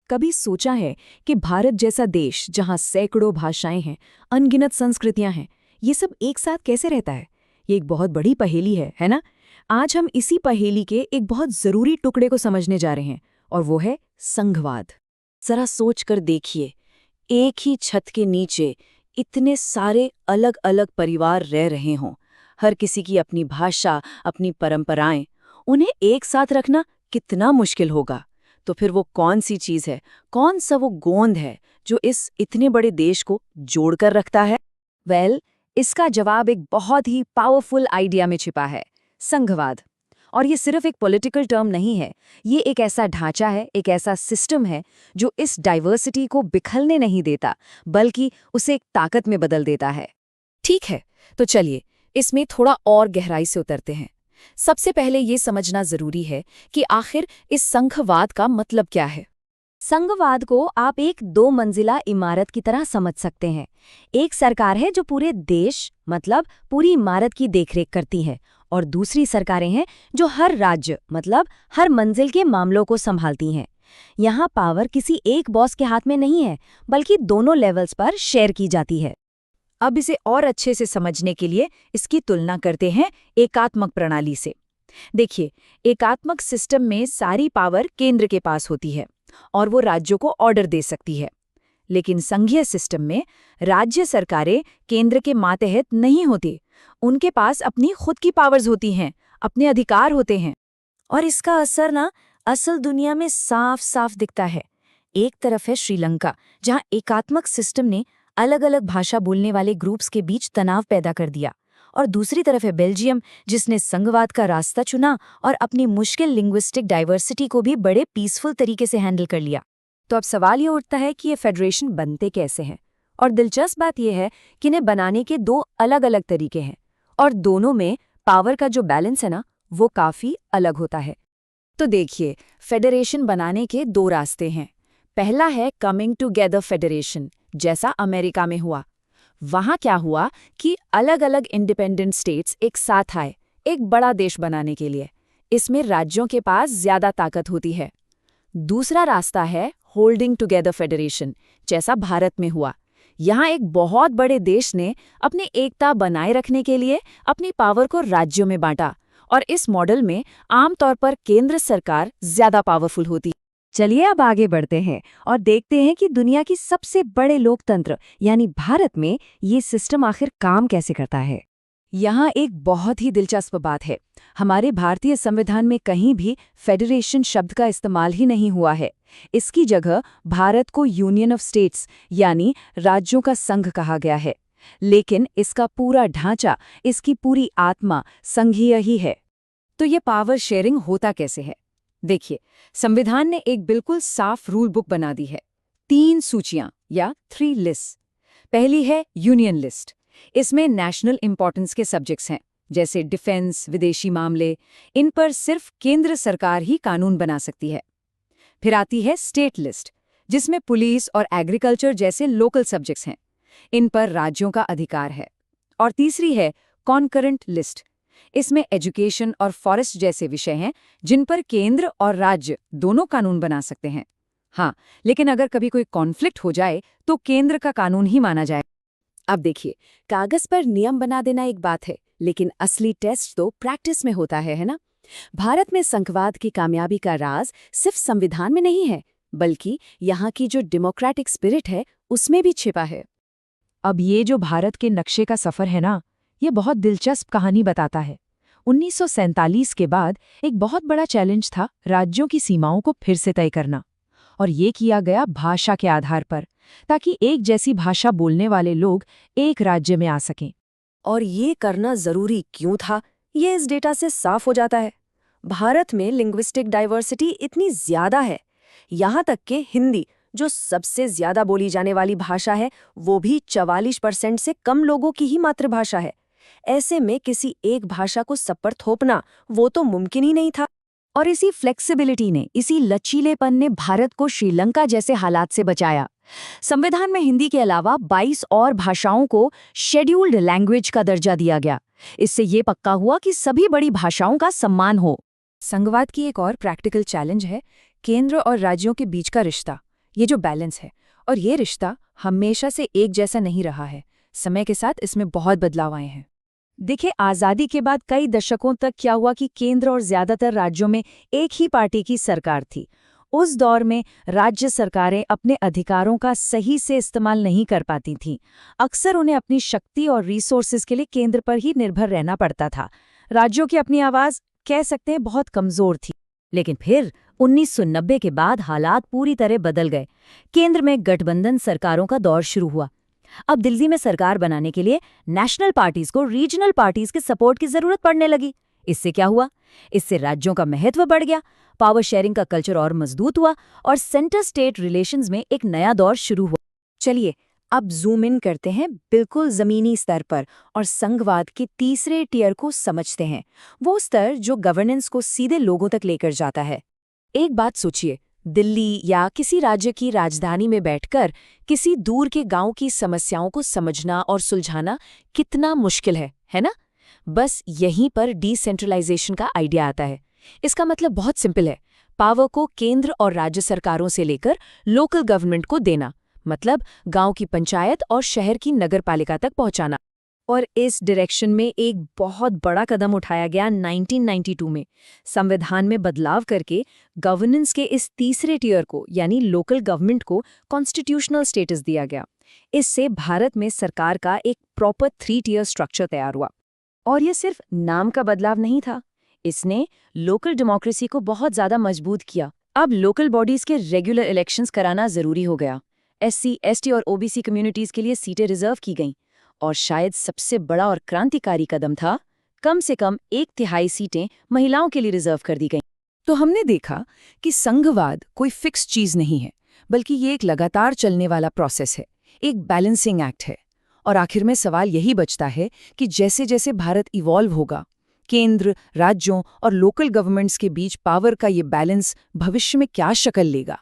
कभी सोचा है कि भारत जैसा देश जहां सैकड़ों भाषाएं हैं, अनगिनत संस्कृतियां हैं, ये सब एक साथ कैसे रहता है? ये एक बहुत बड़ी पहेली है ना? आज हम इसी पहेली के एक बहुत जरूरी टुकड़े को समझने जा रहे हैं, और वो है संघवाद। जरा सोच कर देखिए, एक ही छत के नीचे इतने सारे अलग अलग परिवार रह रहे हों, हर किसी की अपनी भाषा, अपनी परंपराएं, उन्हें एक साथ रखना कितना मुश्किल होगा। तो फिर वो कौन सी चीज है, कौन सा वो गोंद है जो इस इतने बड़े देश को जोड़कर रखता है? इसका जवाब एक बहुत ही पावरफुल आइडिया में छिपा है, संघवाद। और ये सिर्फ एक पॉलिटिकल टर्म नहीं है, ये एक ऐसा ढांचा है, एक ऐसा सिस्टम है जो इस डाइवर्सिटी को बिखरने नहीं देता, बल्कि उसे एक ताकत में बदल देता है। ठीक है, तो चलिए इसमें थोड़ा और गहराई से उतरते हैं। सबसे पहले ये समझना जरूरी है कि आखिर इस संघवाद का मतलब क्या है। संघवाद को आप एक 2 मंजिला इमारत की तरह समझ सकते हैं। एक सरकार है जो पूरे देश मतलब पूरी इमारत की देखरेख करती है, और दूसरी सरकारें हैं जो हर राज्य मतलब हर मंजिल के मामलों को संभालती हैं। यहाँ पावर किसी एक बॉस के हाथ में नहीं है, बल्कि दोनों लेवल्स पर शेयर की जाती है। अब इसे और अच्छे से समझने के लिए इसकी तुलना करते हैं एकात्मक प्रणाली से। देखिए, एकात्मक सिस्टम में सारी पावर केंद्र के पास होती है और वो राज्यों को ऑर्डर दे सकती है। लेकिन संघीय सिस्टम में राज्य सरकारें केंद्र के मातहत नहीं होती, उनके पास अपनी खुद की पावर्स होती हैं, अपने अधिकार होते हैं। और इसका असर असल दुनिया में साफ साफ दिखता है। एक तरफ है श्रीलंका, जहाँ एकात्मक सिस्टम ने अलग अलग भाषा बोलने वाले ग्रुप्स के बीच तनाव पैदा कर दिया, और दूसरी तरफ है बेल्जियम, जिसने संघवाद का रास्ता चुना और अपनी मुश्किल लिंग्विस्टिक डाइवर्सिटी को भी बड़े पीसफुल तरीके से हैंडल कर लिया। तो अब सवाल ये उठता है कि ये फेडरेशन बनते कैसे हैं? और दिलचस्प बात यह है कि इन्हें बनाने के 2 अलग अलग तरीके हैं, और दोनों में पावर का जो बैलेंस है ना, वो काफी अलग होता है। तो देखिए, फेडरेशन बनाने के 2 रास्ते हैं। पहला है कमिंग टुगेदर फेडरेशन, जैसा अमेरिका में हुआ। वहां क्या हुआ कि अलग अलग इंडिपेंडेंट स्टेट्स एक साथ आए एक बड़ा देश बनाने के लिए। इसमें राज्यों के पास ज्यादा ताकत होती है। दूसरा रास्ता है होल्डिंग टुगेदर फेडरेशन, जैसा भारत में हुआ। यहाँ एक बहुत बड़े देश ने अपनी एकता बनाए रखने के लिए अपनी पावर को राज्यों में बांटा, और इस मॉडल में आमतौर पर केंद्र सरकार ज्यादा पावरफुल होती। चलिए अब आगे बढ़ते हैं और देखते हैं कि दुनिया की सबसे बड़े लोकतंत्र यानी भारत में ये सिस्टम आखिर काम कैसे करता है। यहाँ एक बहुत ही दिलचस्प बात है। हमारे भारतीय संविधान में कहीं भी फेडरेशन शब्द का इस्तेमाल ही नहीं हुआ है। इसकी जगह भारत को यूनियन ऑफ स्टेट्स यानी राज्यों का संघ कहा गया है। लेकिन इसका पूरा ढांचा, इसकी पूरी आत्मा संघीय ही है। तो ये पावर शेयरिंग होता कैसे है? देखिए, संविधान ने एक बिल्कुल साफ रूल बुक बना दी है। 3 सूचियां या 3 लिस्ट। पहली है यूनियन लिस्ट। इसमें नेशनल इंपॉर्टेंस के सब्जेक्ट्स हैं, जैसे डिफेंस, विदेशी मामले। इन पर सिर्फ केंद्र सरकार ही कानून बना सकती है। फिर आती है स्टेट लिस्ट, जिसमें पुलिस और एग्रीकल्चर जैसे लोकल सब्जेक्ट्स हैं। इन पर राज्यों का अधिकार है। और तीसरी है कॉन्करेंट लिस्ट। इसमें एजुकेशन और फॉरेस्ट जैसे विषय हैं, जिन पर केंद्र और राज्य दोनों कानून बना सकते हैं। हाँ, लेकिन अगर कभी कोई कॉन्फ्लिक्ट हो जाए तो केंद्र का कानून ही माना जाए। अब देखिए, कागज पर नियम बना देना एक बात है, लेकिन असली टेस्ट तो प्रैक्टिस में होता है ना? भारत में संघवाद की कामयाबी का राज सिर्फ संविधान में नहीं है, बल्कि यहाँ की जो डेमोक्रेटिक स्पिरिट है उसमें भी छिपा है। अब ये जो भारत के नक्शे का सफर है ना, ये बहुत दिलचस्प कहानी बताता है। 1947 के बाद एक बहुत बड़ा चैलेंज था राज्यों की सीमाओं को फिर से तय करना, और ये किया गया भाषा के आधार पर, ताकि एक जैसी भाषा बोलने वाले लोग एक राज्य में आ सकें। और ये करना जरूरी क्यों था, ये इस डेटा से साफ हो जाता है। भारत में लिंग्विस्टिक डाइवर्सिटी इतनी ज्यादा है, यहाँ तक कि हिंदी, जो सबसे ज्यादा बोली जाने वाली भाषा है, वो भी 44% से कम लोगों की ही मातृभाषा है। ऐसे में किसी एक भाषा को सब पर थोपना वो तो मुमकिन ही नहीं था। और इसी फ्लेक्सिबिलिटी ने, इसी लचीलेपन ने भारत को श्रीलंका जैसे हालात से बचाया। संविधान में हिंदी के अलावा 22 और भाषाओं को शेड्यूल्ड लैंग्वेज का दर्जा दिया गया। इससे ये पक्का हुआ कि सभी बड़ी भाषाओं का सम्मान हो। संघवाद की एक और प्रैक्टिकल चैलेंज है केंद्र और राज्यों के बीच का रिश्ता, ये जो बैलेंस है और ये रिश्ता हमेशा से एक जैसा नहीं रहा है। समय के साथ इसमें बहुत बदलाव आए हैं। देखिए, आज़ादी के बाद कई दशकों तक क्या हुआ कि केंद्र और ज्यादातर राज्यों में एक ही पार्टी की सरकार थी। उस दौर में राज्य सरकारें अपने अधिकारों का सही से इस्तेमाल नहीं कर पाती थीं। अक्सर उन्हें अपनी शक्ति और रिसोर्सेज के लिए केंद्र पर ही निर्भर रहना पड़ता था। राज्यों की अपनी आवाज़ कह सकते हैं बहुत कमज़ोर थी। लेकिन फिर 1990 के बाद हालात पूरी तरह बदल गए। केंद्र में गठबंधन सरकारों का दौर शुरू हुआ। अब दिल्ली में सरकार बनाने के लिए नेशनल पार्टीज को रीजनल पार्टीज के सपोर्ट की जरूरत पड़ने लगी। इससे क्या हुआ? इससे राज्यों का महत्व बढ़ गया, पावर शेयरिंग का कल्चर और मजबूत हुआ और सेंटर स्टेट रिलेशंस में एक नया दौर शुरू हुआ। चलिए, अब जूम इन करते हैं बिल्कुल जमीनी स्तर पर और संघवाद के तीसरे टियर को समझते हैं, वो स्तर जो गवर्नेंस को सीधे लोगों तक लेकर जाता है। एक बात सोचिए, दिल्ली या किसी राज्य की राजधानी में बैठकर किसी दूर के गांव की समस्याओं को समझना और सुलझाना कितना मुश्किल है ना? बस यहीं पर डिसेंट्रलाइजेशन का आइडिया आता है। इसका मतलब बहुत सिंपल है, पावर को केंद्र और राज्य सरकारों से लेकर लोकल गवर्नमेंट को देना, मतलब गांव की पंचायत और शहर की नगरपालिका तक पहुंचाना। और इस डायरेक्शन में एक बहुत बड़ा कदम उठाया गया 1992 में। संविधान में बदलाव करके गवर्नेंस के इस तीसरे टियर को यानी लोकल गवर्नमेंट को कॉन्स्टिट्यूशनल स्टेटस दिया गया। इससे भारत में सरकार का एक प्रॉपर 3 टियर स्ट्रक्चर तैयार हुआ। और ये सिर्फ नाम का बदलाव नहीं था, इसने लोकल डेमोक्रेसी को बहुत ज़्यादा मजबूत किया। अब लोकल बॉडीज़ के रेगुलर इलेक्शंस कराना ज़रूरी हो गया। SC, ST और OBC कम्युनिटीज़ के लिए सीटें रिजर्व की गईं। और शायद सबसे बड़ा और क्रांतिकारी कदम था, कम से कम 1/3 सीटें महिलाओं के लिए रिजर्व कर दी गईं। तो हमने देखा कि संघवाद कोई फिक्स चीज़ नहीं है, बल्कि ये एक लगातार चलने वाला प्रोसेस है, एक बैलेंसिंग एक्ट है। और आखिर में सवाल यही बचता है कि जैसे जैसे भारत इवॉल्व होगा, केंद्र, राज्यों और लोकल गवर्नमेंट्स के बीच पावर का ये बैलेंस भविष्य में क्या शक्ल लेगा।